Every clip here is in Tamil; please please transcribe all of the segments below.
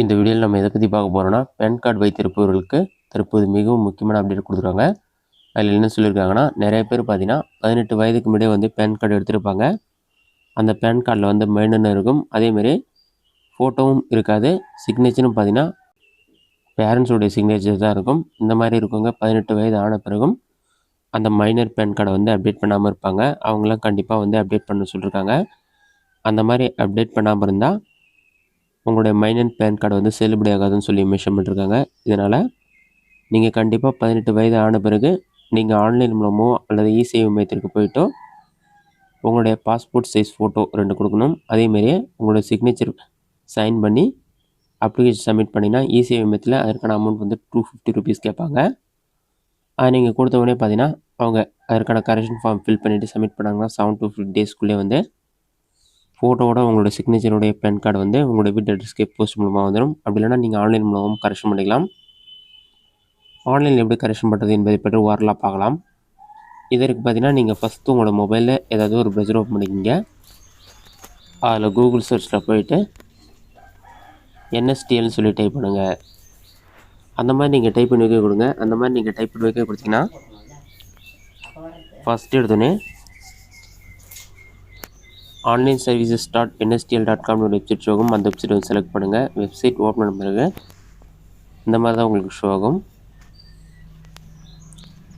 இந்த வீடியோவில் நம்ம எதை பற்றி பார்க்க போகிறோம்னா, பேன் கார்டு வைத்திருப்பவர்களுக்கு தற்போது மிகவும் முக்கியமான அப்டேட் கொடுத்துருக்காங்க. அதில் என்ன சொல்லியிருக்காங்கன்னா, நிறைய பேர் பார்த்தீங்கன்னா 18 வயதுக்கு முன்னாடியே வந்து பேன் கார்டு எடுத்திருப்பாங்க. அந்த பேன் கார்டில் வந்து மைனர்னு இருக்கும், அதேமாரி ஃபோட்டோவும் இருக்காது. சிக்னேச்சரும் பார்த்தீங்கன்னா பேரண்ட்ஸுடைய சிக்னேச்சர் தான் இருக்கும். இந்த மாதிரி இருக்கவங்க 18 வயது ஆன பிறகும் அந்த மைனர் பேன் கார்டை வந்து அப்டேட் பண்ணாமல் இருப்பாங்க. அவங்களாம் கண்டிப்பாக வந்து அப்டேட் பண்ண சொல்லியிருக்காங்க. அந்த மாதிரி அப்டேட் பண்ணாமல் இருந்தால் உங்களுடைய மைனர் பேன் கார்டு வந்து செல்லுபடி ஆகாதுன்னு சொல்லி மென்ஷன் பண்ணியிருக்காங்க. இதனால் நீங்கள் கண்டிப்பாக 18 வயது ஆன பிறகு நீங்கள் ஆன்லைன் மூலமோ அல்லது இ-சேவை மையத்திற்கு போய்ட்டோ உங்களுடைய பாஸ்போர்ட் சைஸ் ஃபோட்டோ 2 கொடுக்கணும். அதேமாரியே உங்களுடைய சிக்னேச்சர் சைன் பண்ணி அப்ளிகேஷன் சப்மிட் பண்ணிங்கன்னா இ-சேவை மையத்தில் அதற்கான அமௌண்ட் வந்து 250 ருபீஸ் கேட்பாங்க. அதை நீங்கள் கொடுத்த உடனே பார்த்தீங்கன்னா அவங்க அதற்கான கரெக்ஷன் ஃபார்ம் ஃபில் பண்ணிவிட்டு சப்மிட் பண்ணாங்கன்னா 7 to 15 டேஸ்க்குள்ளே வந்து ஃபோட்டோவோட உங்களோட சிக்னேச்சருடைய பேன் கார்டு வந்து உங்களுடைய வீட்டு அட்ரஸ்க்கு போஸ்ட் மூலமாக வந்துடும். அப்படி இல்லைனா நீங்கள் ஆன்லைன் மூலமாகவும் கரெக்ஷன் பண்ணிக்கலாம். ஆன்லைனில் எப்படி கரெக்ஷன் பண்ணுறது என்பதை பற்றி ஓரலாக பார்க்கலாம். இதற்கு பார்த்தீங்கன்னா நீங்கள் ஃபஸ்ட்டு உங்களோட மொபைலில் ஏதாவது ஒரு ப்ரௌசர் ஓப்பன் பண்ணிக்கிங்க. அதில் கூகுள் சர்ச்சில் போயிட்டு NSTLன்னு சொல்லி டைப் பண்ணுங்கள். அந்த மாதிரி நீங்கள் டைப் பண்ணி வைக்க கொடுங்க. அந்த மாதிரி நீங்கள் டைப் பண்ணி வைக்க கொடுத்தீங்கன்னா ஃபஸ்ட்டு எடுத்தோன்னே onlineservices.nstl.com வெப்சைட் ஷோ ஆகும். அந்த வெப்சைட் வந்து செலக்ட் பண்ணுங்கள். வெப்சைட் ஓப்பன் பண்ண பிறகு இந்த மாதிரி தான் உங்களுக்கு ஷோ ஆகும்.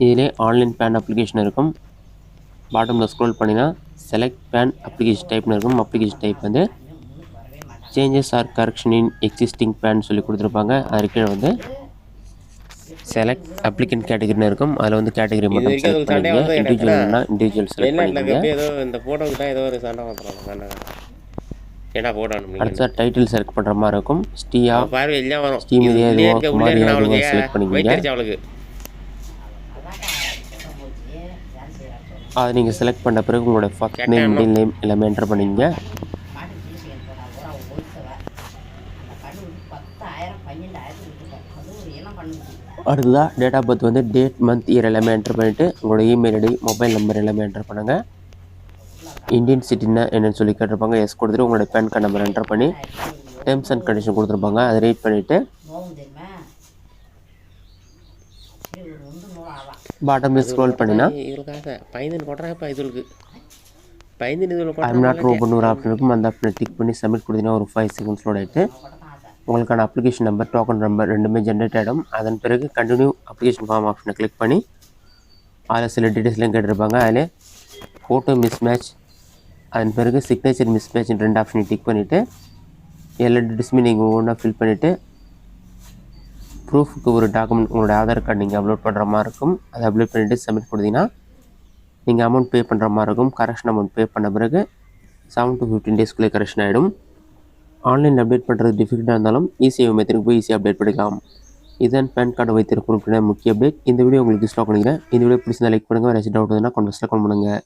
இதிலே ஆன்லைன் பேன் அப்ளிகேஷன் இருக்கும். பாட்டமில் ஸ்க்ரோல் பண்ணினா செலக்ட் பேன் அப்ளிகேஷன் டைப்னு இருக்கும். அப்ளிகேஷன் டைப் வந்து changes or correction in existing PAN சொல்லி கொடுத்துருப்பாங்க. அதுக்கு கீழே வந்து செலக்ட் அப்ளிகன்ட் கேட்டகரின்னு இருக்கும். அதில் வந்து கேட்டகரி மட்டும் செலக்ட் பண்ணிங்க. இண்டிவிஜுவல்னா இண்டிவிஜுவல் செலக்ட் பண்ணிங்க. அடுத்த டைட்டில் செலக்ட் பண்ணுற மாதிரி இருக்கும். ஸ்டீமியா எதுவோ குமாரியா எதுவோ செலக்ட் பண்ணிக்கிங்க. அதை நீங்கள் செலக்ட் பண்ண பிறகு உங்களோட ஃபர்ஸ்ட் நேம் மிடில் நேம் எல்லாமே என்டர் பண்ணிங்க. அடுத்ததாக டேட் ஆஃப் பர்த் வந்து டேட் மந்த் இயர் எல்லாமே என்டர் பண்ணிவிட்டு உங்களோட இமெயில் ஐடி மொபைல் நம்பர் எல்லாமே என்டர் பண்ணுங்கள். இந்தியன் சிட்டினா என்னென்னு சொல்லி கேட்டிருப்பாங்க. எஸ் கொடுத்துட்டு உங்களோட பேன் கார்டு நம்பர் என்டர் பண்ணி டேர்ம்ஸ் அண்ட் கண்டிஷன் கொடுத்துருப்பாங்க. அதை ரீட் பண்ணிவிட்டு பாட்டமில் ஸ்க்ரோல் பண்ணினா ஐம் நாட் ரோபோன்னு ஒரு ஆப்ஷன் இருக்கும். அந்த ஆப்ஷனை டிக் பண்ணி சப்மிட் கொடுத்தீங்கன்னா ஒரு 5 செகண்ட்ஸ் லோட் ஆகிட்டு உங்களுக்கான அப்ளிகேஷன் நம்பர் டோக்கன் நம்பர் ரெண்டுமே ஜென்ரேட் ஆகிடும். அதன் பிறகு கண்டினியூ அப்ளிகேஷன் ஃபார்ம் ஆப்ஷனை கிளிக் பண்ணி அதில் சில டீட்டெயில்ஸ்லாம் கேட்டிருப்பாங்க. அதில் ஃபோட்டோ மிஸ் மேட்ச், அதன் பிறகு சிக்னேச்சர் மிஸ் மேட்ச் 2 ஆப்ஷனை டிக் பண்ணிவிட்டு எல்லா டீட்டெயில்ஸுமே நீங்கள் ஒவ்வொன்றா ஃபில் பண்ணிவிட்டு ப்ரூஃபுக்கு ஒரு டாக்குமெண்ட் உங்களோட ஆதார் கார்டு நீங்கள் அப்லோட் பண்ணுற மாதிரி இருக்கும். அதை அப்லோட் பண்ணிவிட்டு சப்மிட் கொடுத்தீங்கன்னா நீங்கள் அமௌண்ட் பே பண்ணுற மாதிரி இருக்கும். கரெக்ஷன் அமௌண்ட் பே பண்ண பிறகு 7 to 15 டேஸ்க்குள்ளே கரெக்ஷன் ஆகிடும். ஆன்லைன் அப்டேட் பண்ணுறது டிஃபிகல்ட்டாக இருந்தாலும் இ-சேவை மையத்திற்கு போய் ஈஸியாக அப்டேட் பண்ணிக்கலாம். இதுதான் பேன் கார்டு வைத்திருக்கும் முக்கிய அப்டேட். இந்த வீடியோ உங்களுக்கு யூஸ்ஃபுல்லாக பண்ணிக்கிறேன். இந்த வீடியோ பிடிச்சிருந்தா லைக் பண்ணுங்கள். வேறு ஏதாச்சும் டவுட் இருந்தால் கமெண்ட்ஸில் கமெண்ட் பண்ணுங்கள்.